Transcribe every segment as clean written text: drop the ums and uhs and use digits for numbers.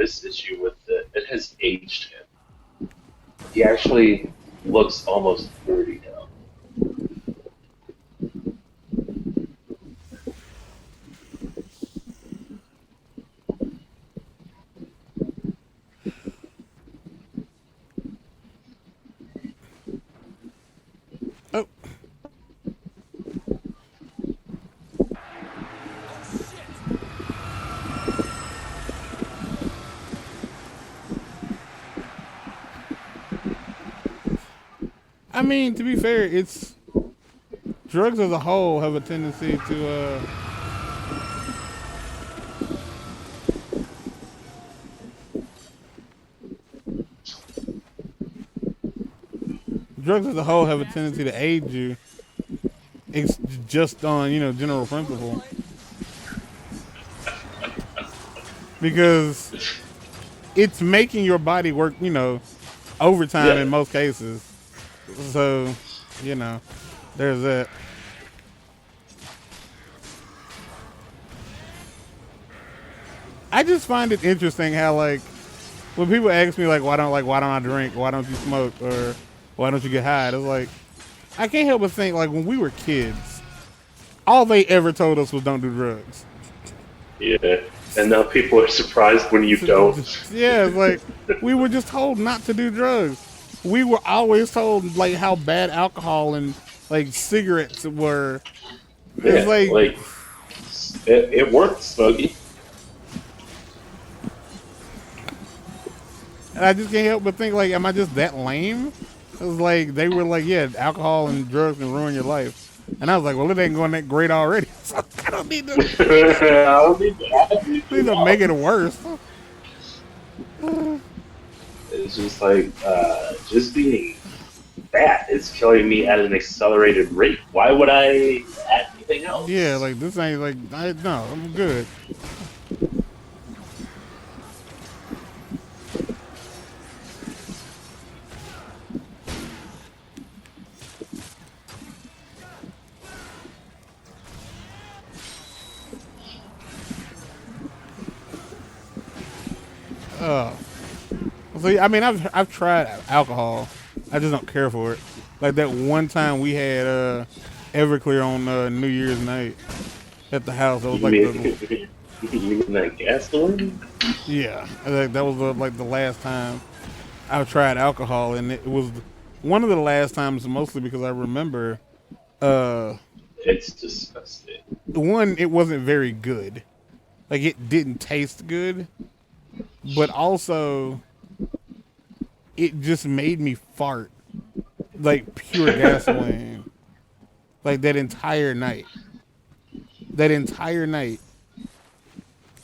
biggest issue with it. It has aged him. He actually looks almost 40 now. Oh. I mean, to be fair, it's drugs as a whole have a tendency to drugs as a whole have a tendency to aid you. It's just on, you know, general principle. Because it's making your body work, you know, overtime in most cases. So, you know, there's that. I just find it interesting how, like, when people ask me, like, why don't I drink? Why don't you smoke? Or why don't you get high? It's like, I can't help but think, like, when we were kids, all they ever told us was don't do drugs. Yeah, and now people are surprised when you don't. Yeah, it's like, we were just told not to do drugs. We were always told, like, how bad alcohol and, like, cigarettes were. It's like it worked, Smokey. And I just can't help but think, like, am I just that lame? It was like, they were like, yeah, alcohol and drugs can ruin your life. And I was like, well, it ain't going that great already. So I don't need to. I don't need to make it worse. It's just like, just being fat is killing me at an accelerated rate. Why would I add anything else? Yeah, like, this ain't like, no, I'm good. So I mean, I've tried alcohol. I just don't care for it. Like that one time we had Everclear on New Year's night at the house. That was like you mean that gasoline? Yeah, that was like the last time I tried alcohol, and it was one of the last times, mostly because I remember. It's disgusting. One, it wasn't very good. Like, it didn't taste good, but also it just made me fart like pure gasoline. Like that entire night.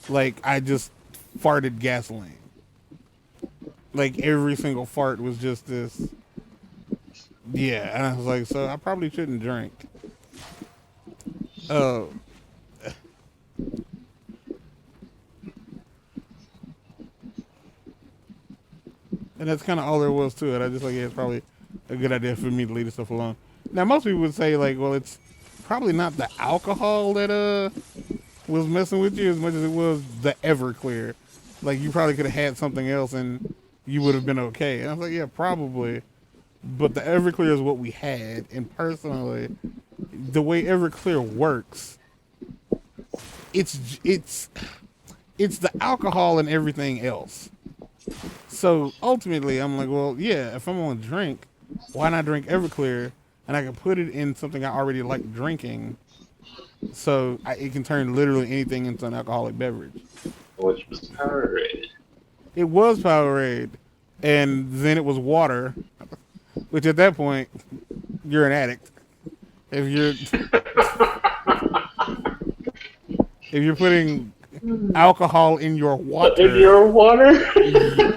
Like, I just farted gasoline. Like, every single fart was just this. Yeah, and I was like, so I probably shouldn't drink. Oh. And that's kind of all there was to it. I just like, yeah, it's probably a good idea for me to leave this stuff alone. Now, most people would say, like, well, it's probably not the alcohol that was messing with you as much as it was the Everclear. Like, you probably could have had something else and you would have been okay. And I was like, yeah, probably. But the Everclear is what we had. And personally, the way Everclear works, it's the alcohol and everything else. So ultimately, I'm like, well, yeah, if I'm going to drink, why not drink Everclear? And I can put it in something I already like drinking, so it can turn literally anything into an alcoholic beverage. Which was Powerade. It was Powerade, and then it was water, which at that point, you're an addict. If you're putting alcohol in your water,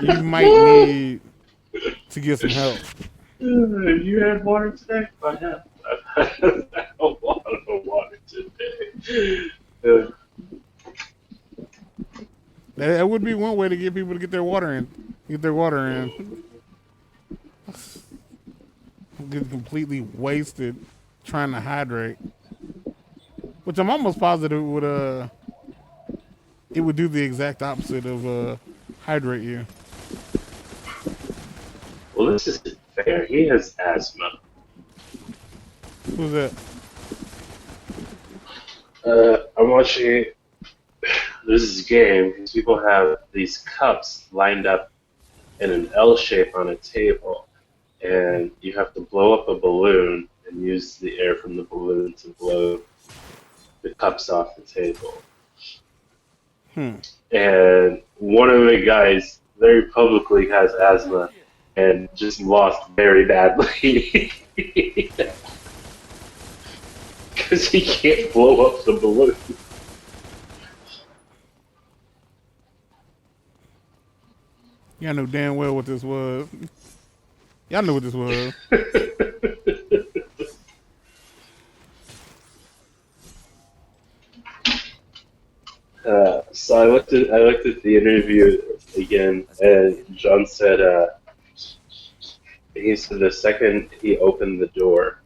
you might need to get some help. You had water today? I have. I've had a lot of water today. That would be one way to get people to get their water in. Get completely wasted trying to hydrate. Which I'm almost positive would it would do the exact opposite of hydrate you. Well, this isn't fair. He has asthma. Who's that? I'm watching. This is a game because people have these cups lined up in an L shape on a table, and you have to blow up a balloon and use the air from the balloon to blow the cups off the table. And one of the guys very publicly has asthma and just lost very badly because he can't blow up the balloon. Y'all knew damn well what this was. Y'all knew what this was. So I looked at the interview again, and John said he said the second he opened the door,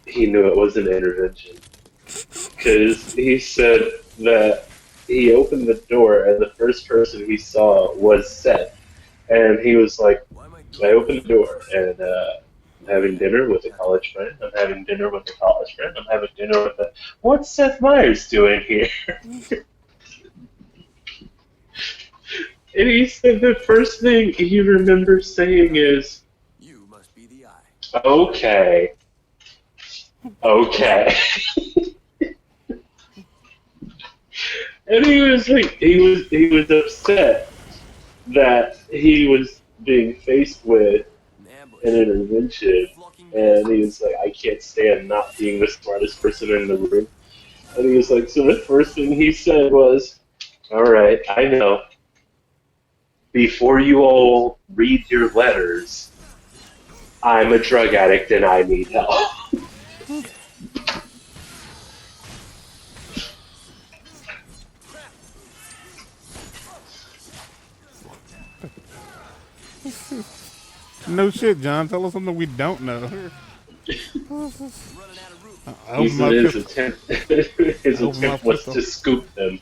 he knew it was an intervention, because he said that he opened the door and the first person he saw was Seth, and he was like, I opened the door and I'm having dinner with a college friend. I'm having dinner with a college friend. I'm having dinner with a. What's Seth Meyers doing here? And he said the first thing he remembers saying is, "You must be the eye." Okay. Okay. And he was like, he was upset that he was being faced with an intervention, and he was like, I can't stand not being the smartest person in the room. And he was like, so the first thing he said was, all right, I know. Before you all read your letters, I'm a drug addict and I need help. No shit, John. Tell us something we don't know. He said his attempt was to scoop them.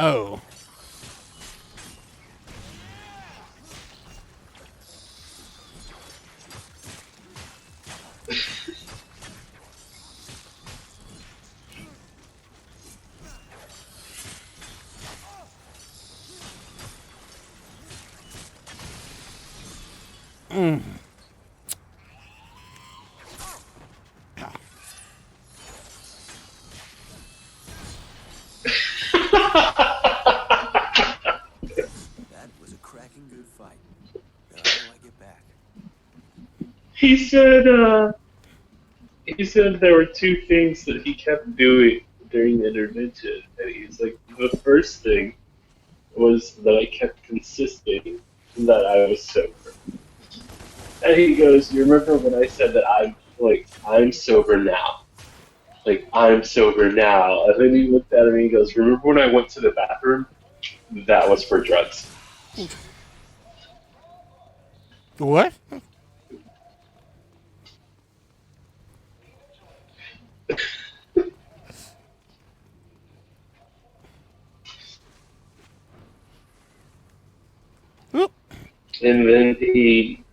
Oh. That was a cracking good fight. Now how do I get back? He said there were two things that he kept doing during the intervention, and he's like, the first thing was that I kept insisting that I was sober. And he goes, you remember when I said that I'm sober now? Like, I'm sober now. And then he looked at him and he goes, remember when I went to the bathroom? That was for drugs. What? And then he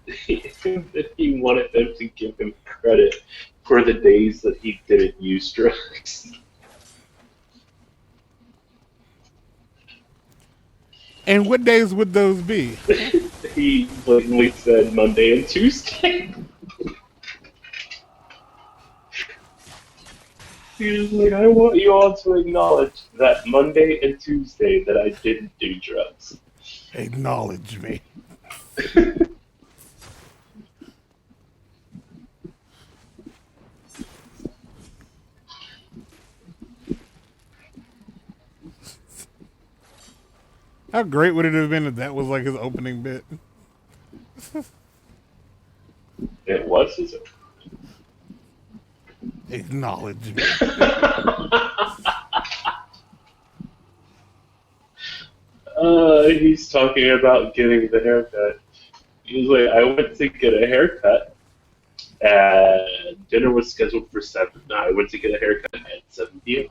wanted them to give him credit for the days that he didn't use drugs. And what days would those be? He blatantly said Monday and Tuesday. He was like, I want you all to acknowledge that Monday and Tuesday that I didn't do drugs. Acknowledge me. How great would it have been if that was like his opening bit? It was his opening. Acknowledge me. He's talking about getting the haircut. He's like, I went to get a haircut, and dinner was scheduled for 7. I went to get a haircut at 7 p.m.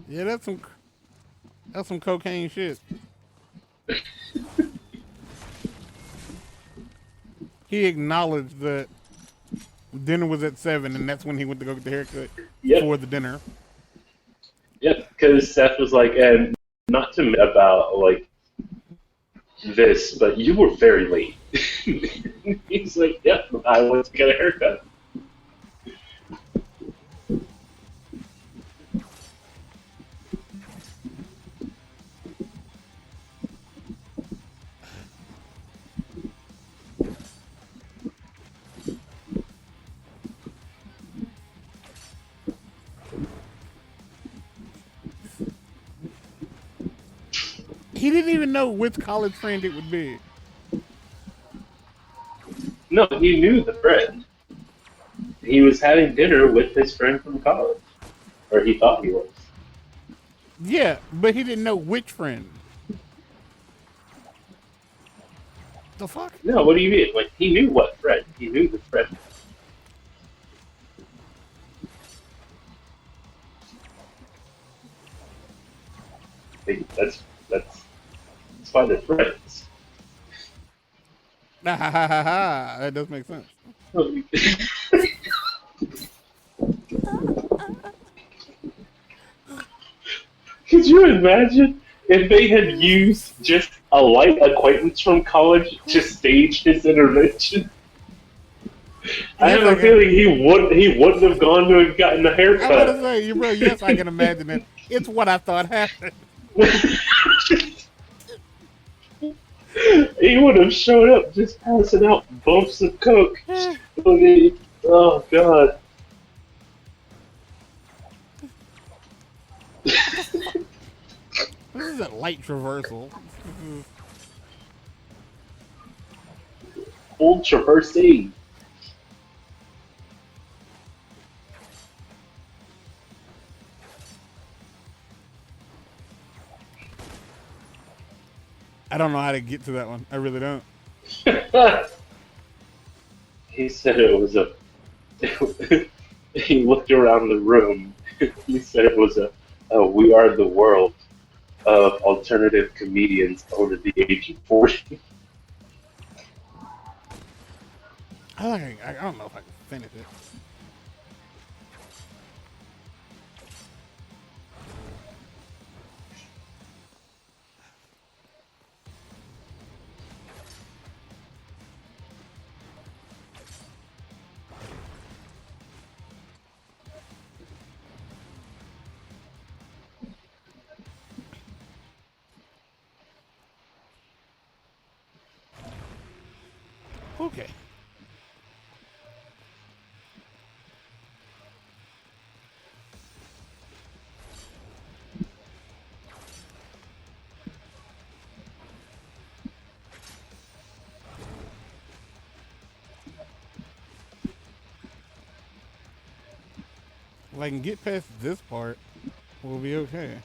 Yeah, that's some cocaine shit. He acknowledged that dinner was at 7, and that's when he went to go get the haircut for the dinner. Yep, because Seth was like, and not to about like this, but you were very late. He's like, yep, I went to get a haircut. He didn't even know which college friend it would be. No, he knew the friend. He was having dinner with his friend from college. Or he thought he was. Yeah, but he didn't know which friend. The fuck? No, what do you mean? Like, he knew what friend. He knew the friend. That's why they're friends. That does make sense. Could you imagine if they had used just a light acquaintance from college to stage his intervention? I have a feeling he wouldn't have gone to have gotten a haircut. I was going to say, bro, yes, I can imagine it. It's what I thought happened. He would have showed up just passing out bumps of coke. Oh god. This is a light traversal. Old traversing. I don't know how to get to that one. I really don't. He said it was a. He looked around the room. He said it was a We Are the World of alternative comedians over the age of 40. I don't know if I can finish it. Okay. If I can get past this part, we'll be okay.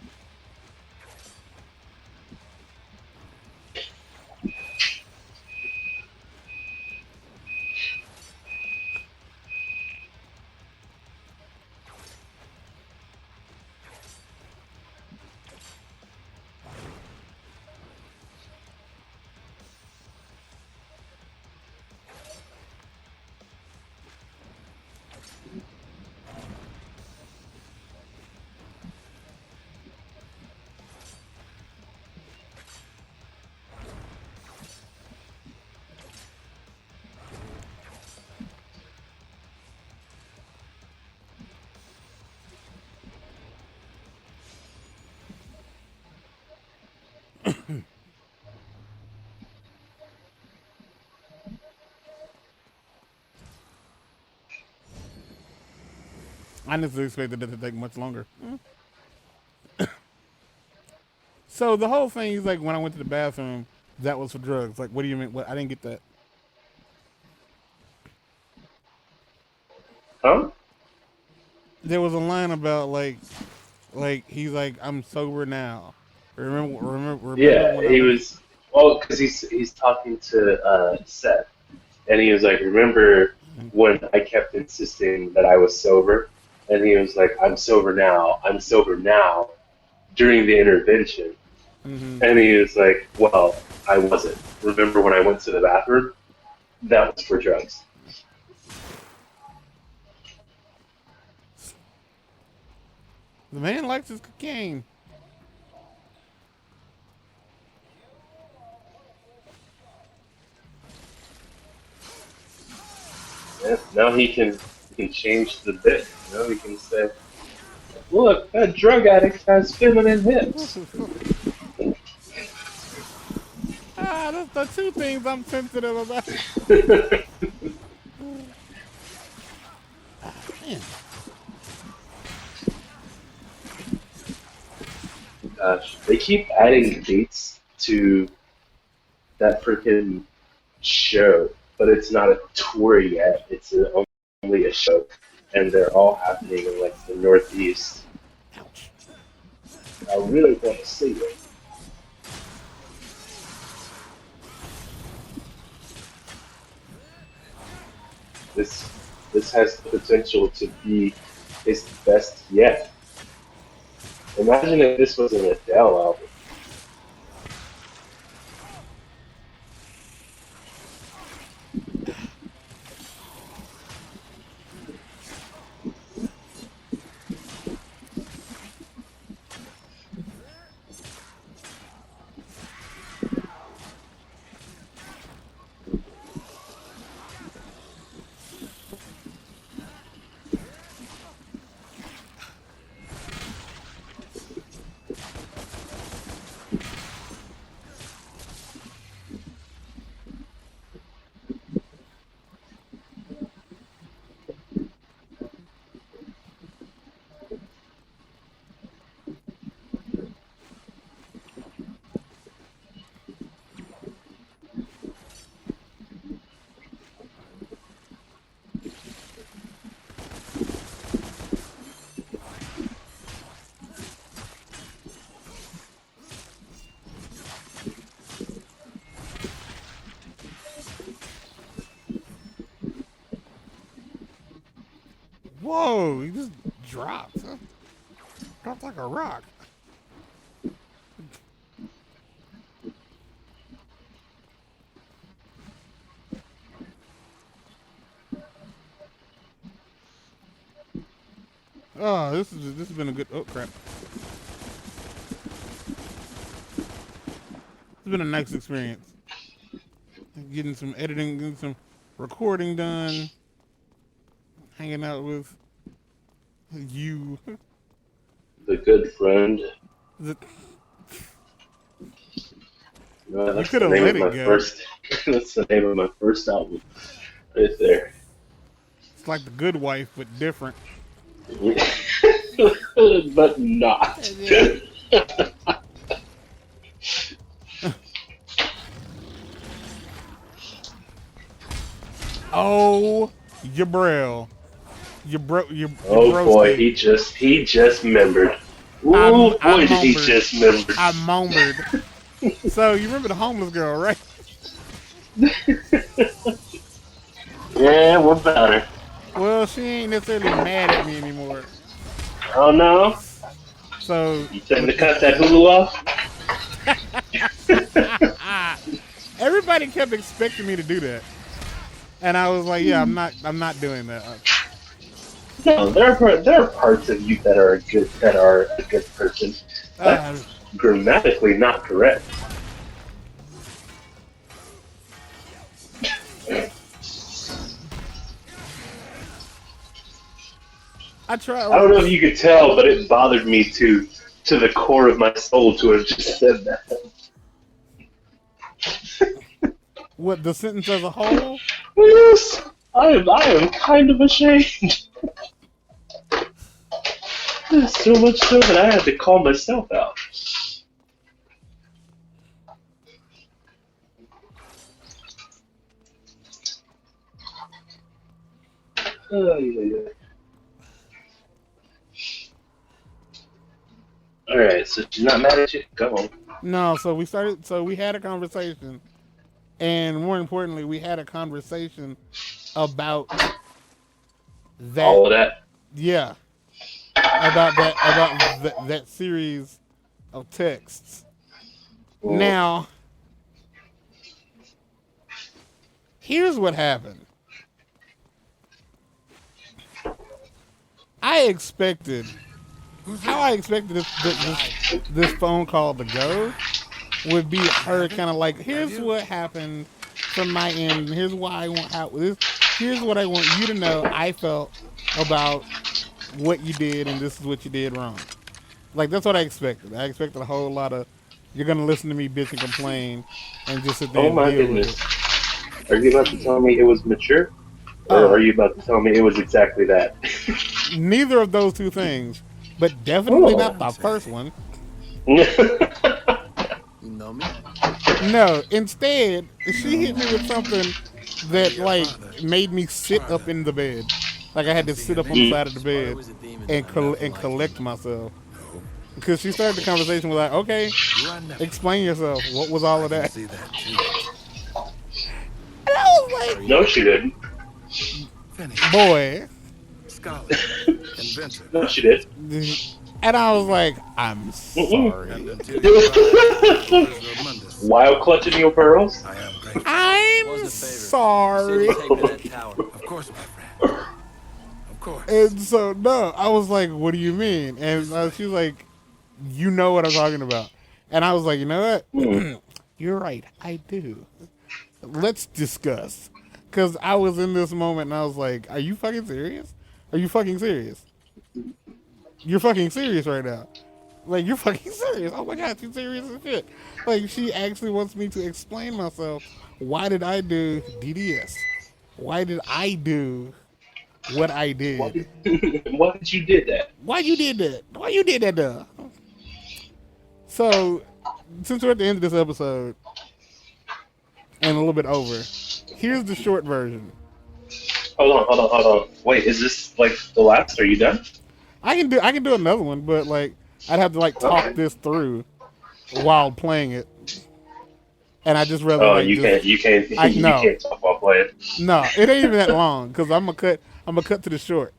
I honestly expected it to take much longer. So the whole thing is like when I went to the bathroom, that was for drugs. Like, what do you mean? What? I didn't get that. Huh? There was a line about like he's like, I'm sober now. Remember Yeah, when I he went to. was. Well, because he's talking to Seth, and he was like, "Remember when I kept insisting that I was sober?" And he was like, "I'm sober now. I'm sober now." During the intervention, Mm-hmm. and he was like, "Well, I wasn't. Remember when I went to the bathroom? That was for drugs." The man likes his cocaine. Yeah, now he can change the bit. He can say, "Look, that drug addict has feminine hips." That's the two things I'm sensitive about. Man. Gosh, they keep adding dates to that freaking show, but it's not a tour yet. It's only a show, and they're all happening in like the Northeast. Ouch. I really want to see it. This this has the potential to be his best yet. Imagine if this was an Adele album. Whoa, he just dropped. Huh? Dropped like a rock. Oh, this has been a good. Oh crap! It's been a nice experience. Getting some editing, getting some recording done, hanging out with you. The Good Friend. The- you That's could the have name let of it my go. first. That's the name of my first album, right there. It's like the Good Wife, but different. But not. Oh, your braille. Your Oh boy, broski. he just membered. Ooh I boy, did he mumbered. just member. I mumbered. So you remember the homeless girl, right? Yeah, what about her? Well, she ain't necessarily mad at me anymore. Oh no, So you tend with to cut that Hulu off. everybody kept expecting me to do that, and I was like, "Yeah, I'm not doing that." No, there are parts of you that are a good person. That's Uh, grammatically not correct. I try I like don't know if you could tell, but it bothered me to the core of my soul to have just said that. what the sentence as a whole. Yes, I am kind of ashamed. So much so that I had to call myself out. Oh, yeah, yeah. All right, so she's not mad at you. Go on. No, so we had a conversation, and more importantly, we had a conversation about that. All of that. Yeah, about that series of texts. Mm. Now, here's what happened. I expected this phone call to go would be her kind of like, here's what happened from my end. Here's why I want here's what I want you to know. I felt about what you did, and this is what you did wrong. Like, that's what I expected. I expected a whole lot of, you're gonna listen to me bitch and complain, and just sit there Oh and my deal goodness. with it. Are you about to tell me it was mature? Or are you about to tell me it was exactly that? Neither of those two things, but definitely Oh. not the first one. You know me? No, instead, she hit me with something that, like, made me sit up in the bed. Like, I had to sit up on the side of the bed and collect myself. Because she started the conversation with, like, okay, explain yourself. What was all of that? And I was like, No, she didn't. boy. Scholar, inventor. No, she did. And I was like, I'm sorry. While clutching your pearls? I am grateful. I'm sorry. Of course, my friend. Of course. And so, no, I was like, what do you mean? And she was like, you know what I'm talking about. And I was like, you know what? You're right, I do. Let's discuss. Because I was in this moment and I was like, are you fucking serious? Are you fucking serious? You're fucking serious right now. Like, you're fucking serious. Oh my God, she's serious as shit. Like, she actually wants me to explain myself. Why did I do DDS? Why did I do what I did? Why did you did that? Why you did that? Why you did that, though? So, since we're at the end of this episode, and a little bit over, here's the short version. Hold on. Wait, is this like the last? Are you done? I can do another one, but like I'd have to like talk this through while playing it, and I just rather. Oh, like, you can't no. talk while playing. No, it ain't even that long because I'm gonna cut to the short.